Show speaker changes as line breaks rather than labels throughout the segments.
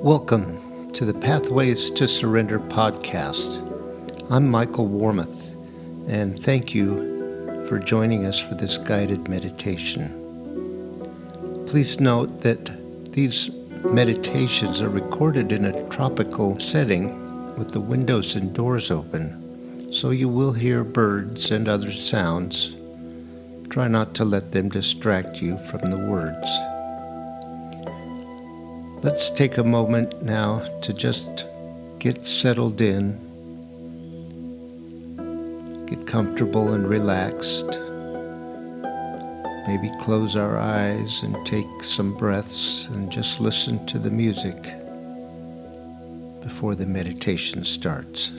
Welcome to the Pathways to Surrender podcast. I'm Michael Warmoth, and thank you for joining us for this guided meditation. Please note that these meditations are recorded in a tropical setting with the windows and doors open, so you will hear birds and other sounds. Try not to let them distract you from the words. Let's take a moment now to just get settled in, get comfortable and relaxed. Maybe close our eyes and take some breaths and just listen to the music before the meditation starts.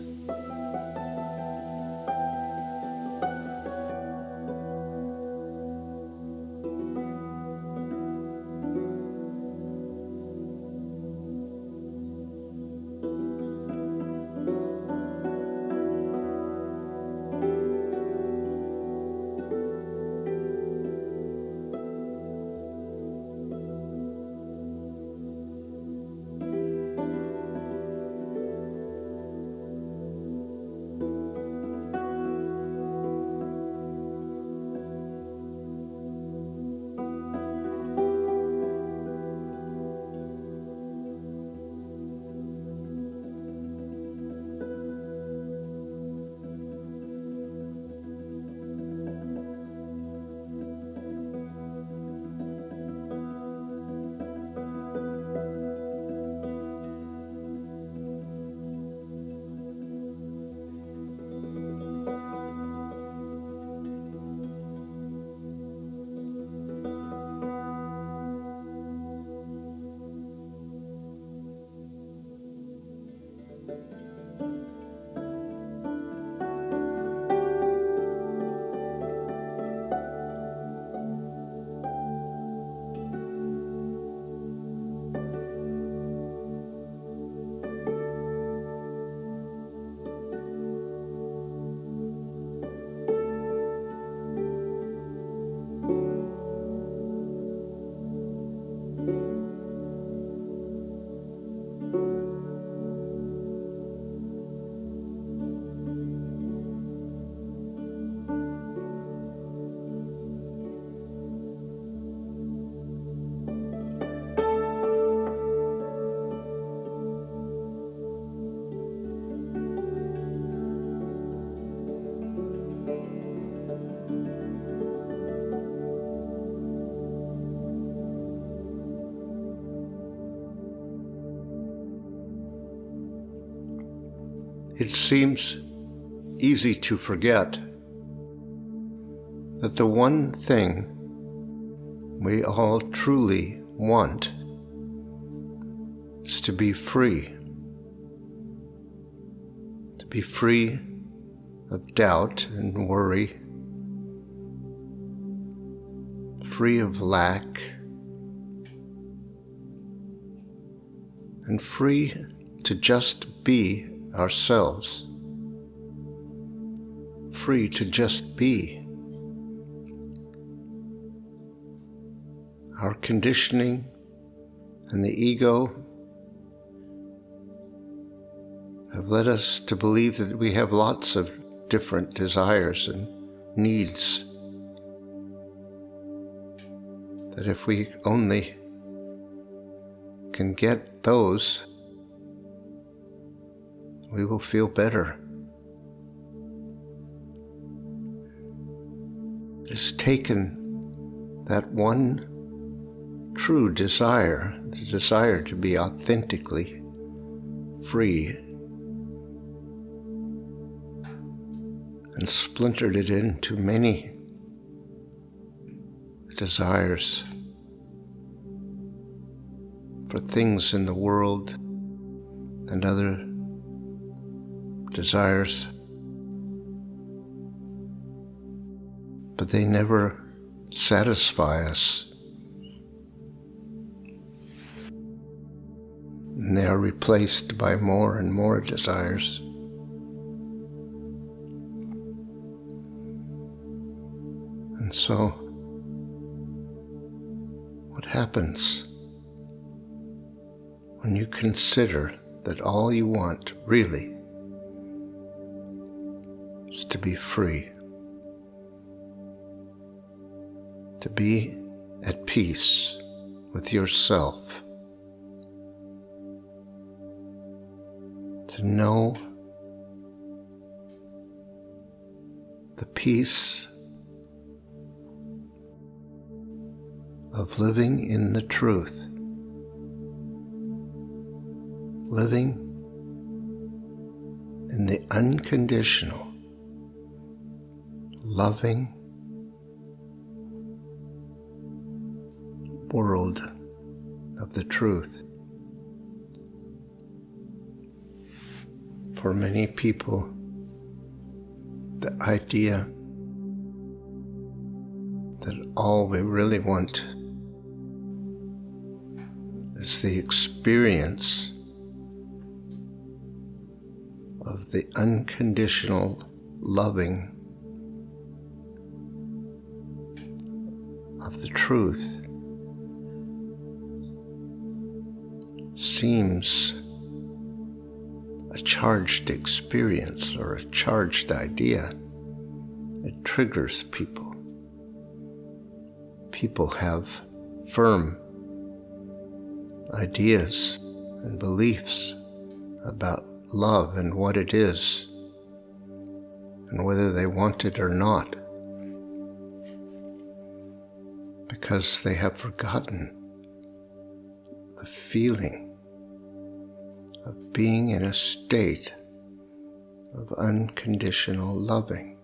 It seems easy to forget that the one thing we all truly want is to be free of doubt and worry, free of lack, and free to just be ourselves, free to just be. Our conditioning and the ego have led us to believe that we have lots of different desires and needs, that if we only can get those, we will feel better. It has taken that one true desire, the desire to be authentically free, and splintered it into many desires for things in the world and other desires, but they never satisfy us, and they are replaced by more and more desires. And so, what happens when you consider that all you want really is to be free, to be at peace with yourself, to know the peace of living in the truth, living in the unconditional, loving world of the truth. For many people, the idea that all we really want is the experience of the unconditional loving of the truth seems a charged experience or a charged idea. It triggers people. People have firm ideas and beliefs about love and what it is, and whether they want it or not, because they have forgotten the feeling of being in a state of unconditional loving,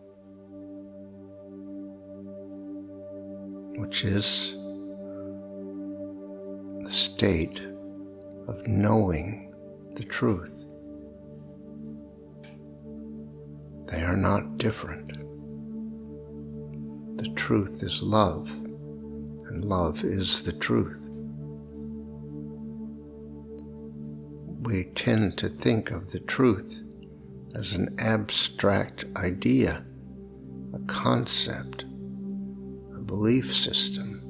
which is the state of knowing the truth. They are not different. The truth is love, and love is the truth. We tend to think of the truth as an abstract idea, a concept, a belief system,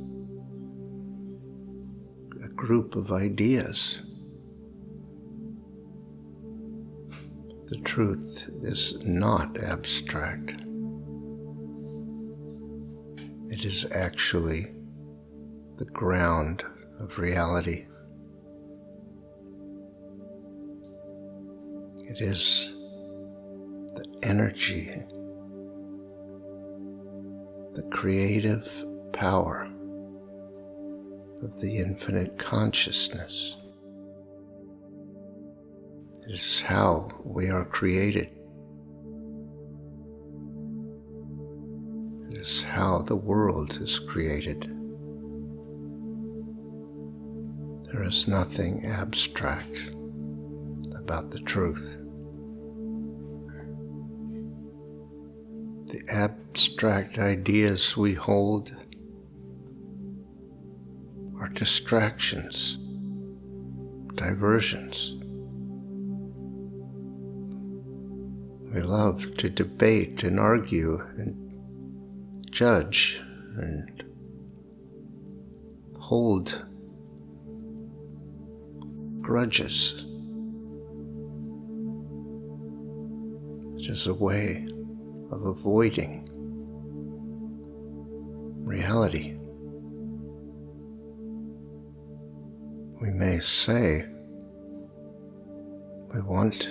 a group of ideas. The truth is not abstract. It is actually the ground of reality. It is the energy, the creative power of the infinite consciousness. It is how we are created. It is how the world is created. There is nothing abstract about the truth. The abstract ideas we hold are distractions, diversions. We love to debate and argue and judge and hold grudges. It is a way of avoiding reality. We may say we want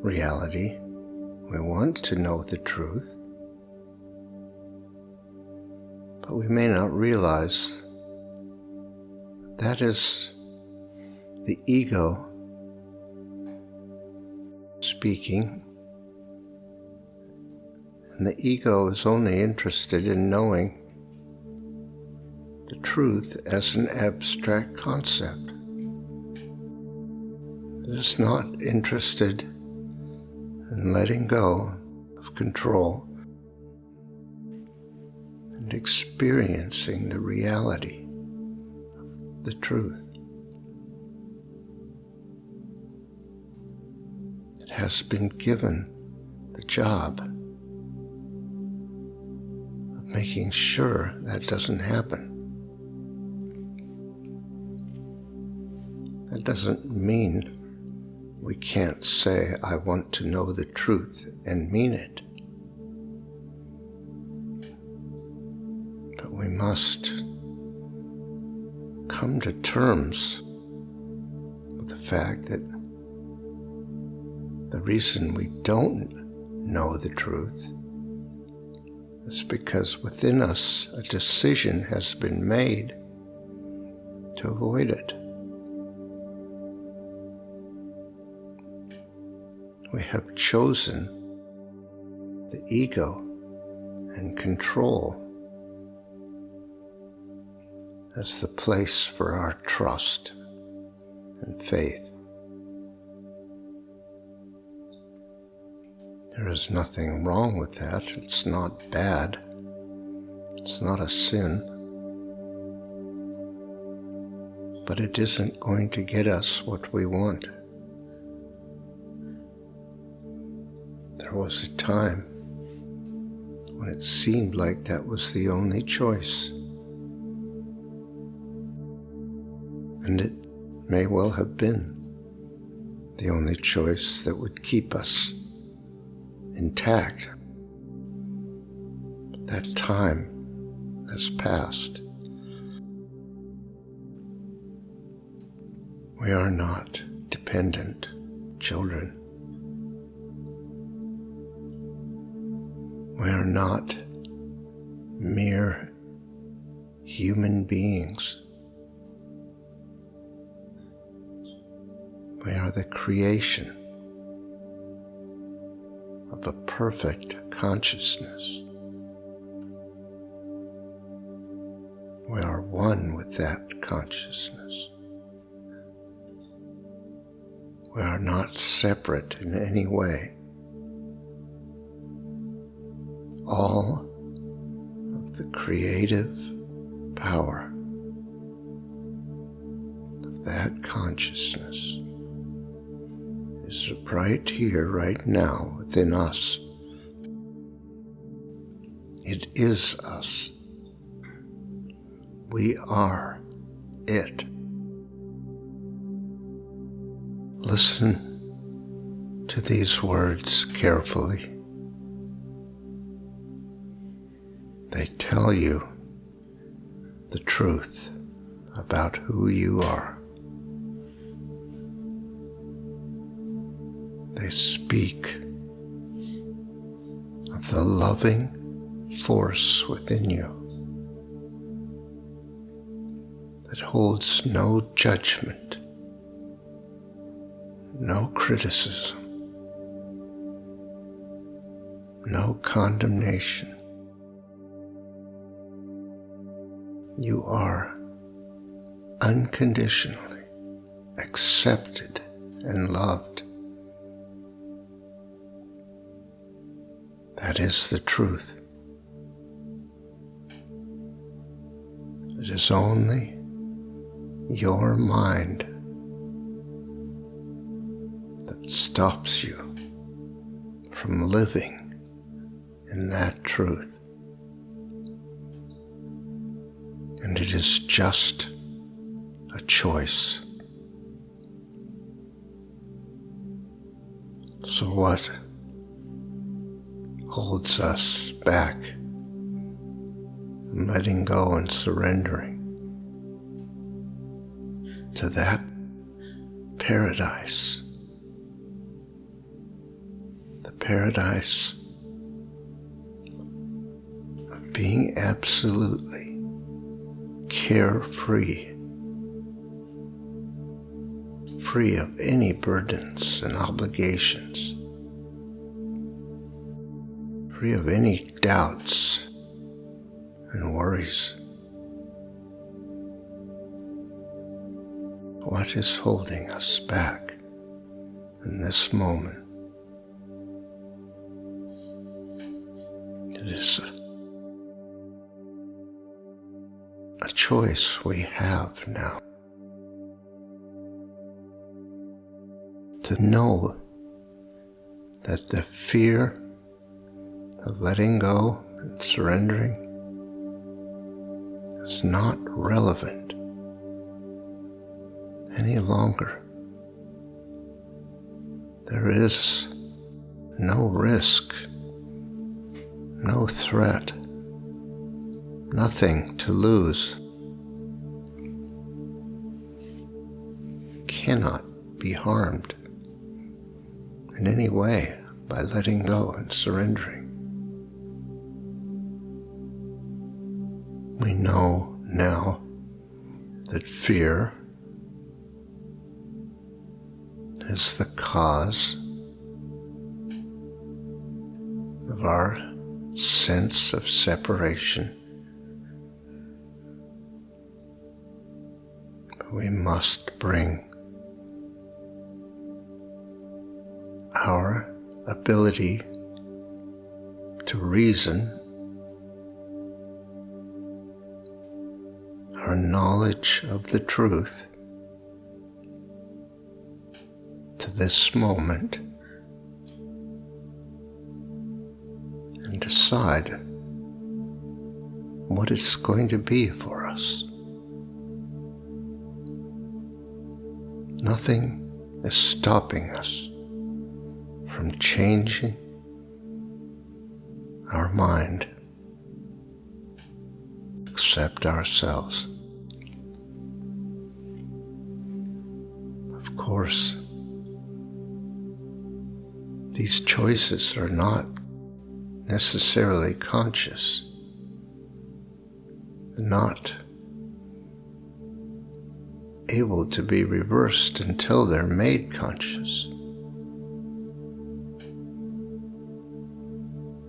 reality, we want to know the truth, but we may not realize that is the ego speaking. And the ego is only interested in knowing the truth as an abstract concept. It is not interested in letting go of control and experiencing the reality of the truth. It has been given the job making sure that doesn't happen. That doesn't mean we can't say, I want to know the truth, and mean it. But we must come to terms with the fact that the reason we don't know the truth is because within us a decision has been made to avoid it. We have chosen the ego and control as the place for our trust and faith. There is nothing wrong with that. It's not bad. It's not a sin. But it isn't going to get us what we want. There was a time when it seemed like that was the only choice. And it may well have been the only choice that would keep us intact. But that time has passed. We are not dependent children. We are not mere human beings. We are the creation of a perfect consciousness. We are one with that consciousness. We are not separate in any way. All of the creative power of that consciousness is right here, right now, within us. It is us. We are it. Listen to these words carefully. They tell you the truth about who you are. They speak of the loving force within you that holds no judgment, no criticism, no condemnation. You are unconditionally accepted and loved. That is the truth. It is only your mind that stops you from living in that truth. And it is just a choice. So what holds us back from letting go and surrendering to that paradise? The paradise of being absolutely carefree, free of any burdens and obligations, free of any doubts and worries. What is holding us back in this moment? It is a choice we have now to know that the fear of letting go and surrendering is not relevant any longer. There is no risk, no threat, nothing to lose. Cannot be harmed in any way by letting go and surrendering. We know now that fear is the cause of our sense of separation. But we must bring our ability to reason, our knowledge of the truth, to this moment and decide what it's going to be for us. Nothing is stopping us from changing our mind except ourselves. Of course, these choices are not necessarily conscious, not able to be reversed until they're made conscious.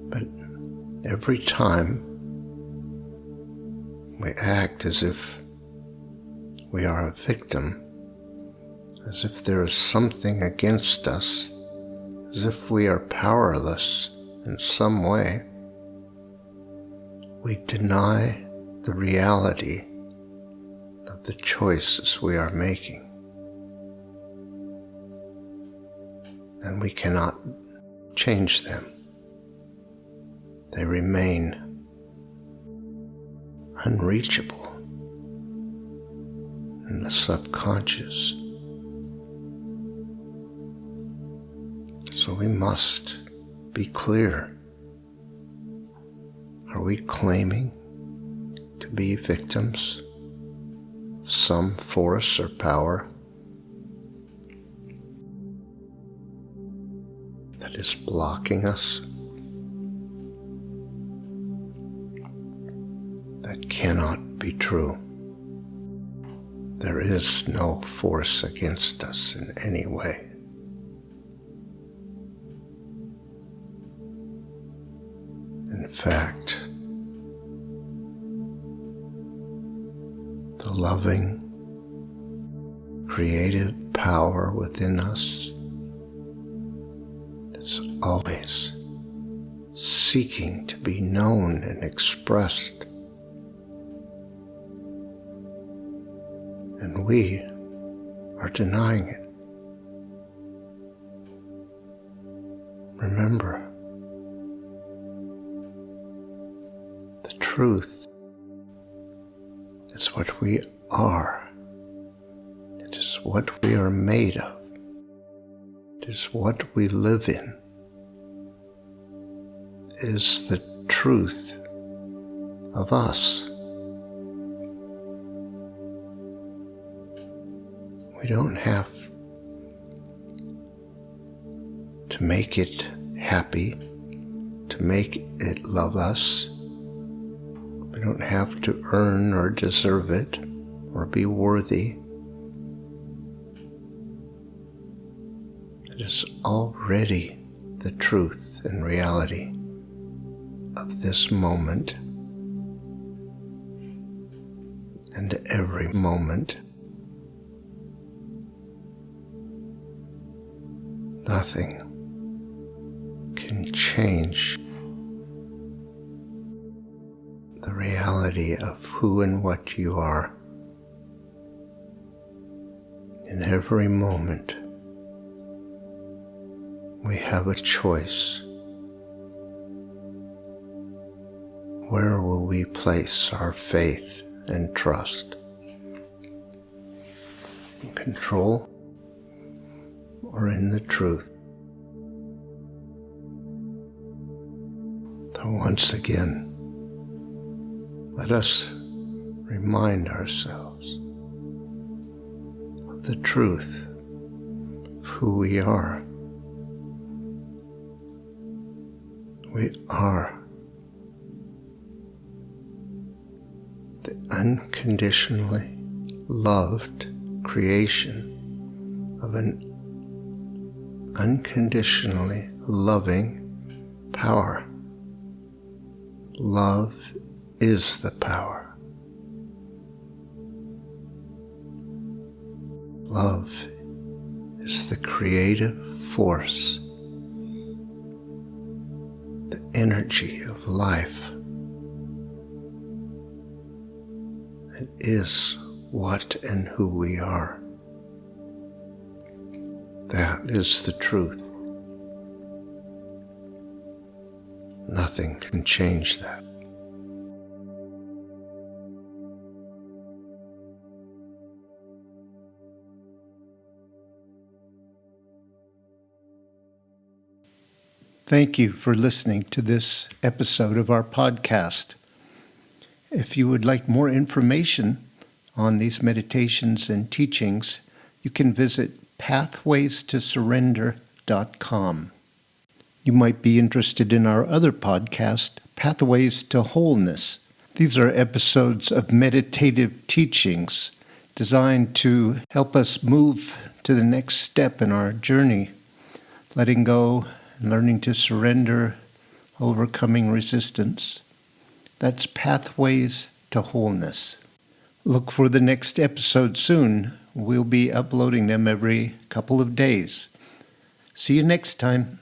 But every time we act as if we are a victim, as if there is something against us, as if we are powerless in some way, we deny the reality of the choices we are making. And we cannot change them. They remain unreachable in the subconscious. So we must be clear. Are we claiming to be victims of some force or power that is blocking us? That cannot be true. There is no force against us in any way. In fact, the loving, creative power within us is always seeking to be known and expressed. And we are denying it. Remember, the truth is what we are. It is what we are made of. It is what we live in. It is the truth of us. We don't have to make it happy, to make it love us. We don't have to earn or deserve it or be worthy. It is already the truth and reality of this moment and every moment. Nothing can change the reality of who and what you are. In every moment, we have a choice. Where will we place our faith and trust? control or in the truth. So once again, let us remind ourselves of the truth of who we are. We are the unconditionally loved creation of an unconditionally loving power. Love is the power. Love is the creative force, the energy of life. It is what and who we are. That is the truth. Nothing can change that. Thank you for listening to this episode of our podcast. If you would like more information on these meditations and teachings, you can visit pathwaystosurrender.com. You might be interested in our other podcast, Pathways to Wholeness. These are episodes of meditative teachings designed to help us move to the next step in our journey, letting go and learning to surrender, overcoming resistance. That's Pathways to Wholeness. Look for the next episode soon. We'll be uploading them every couple of days. See you next time.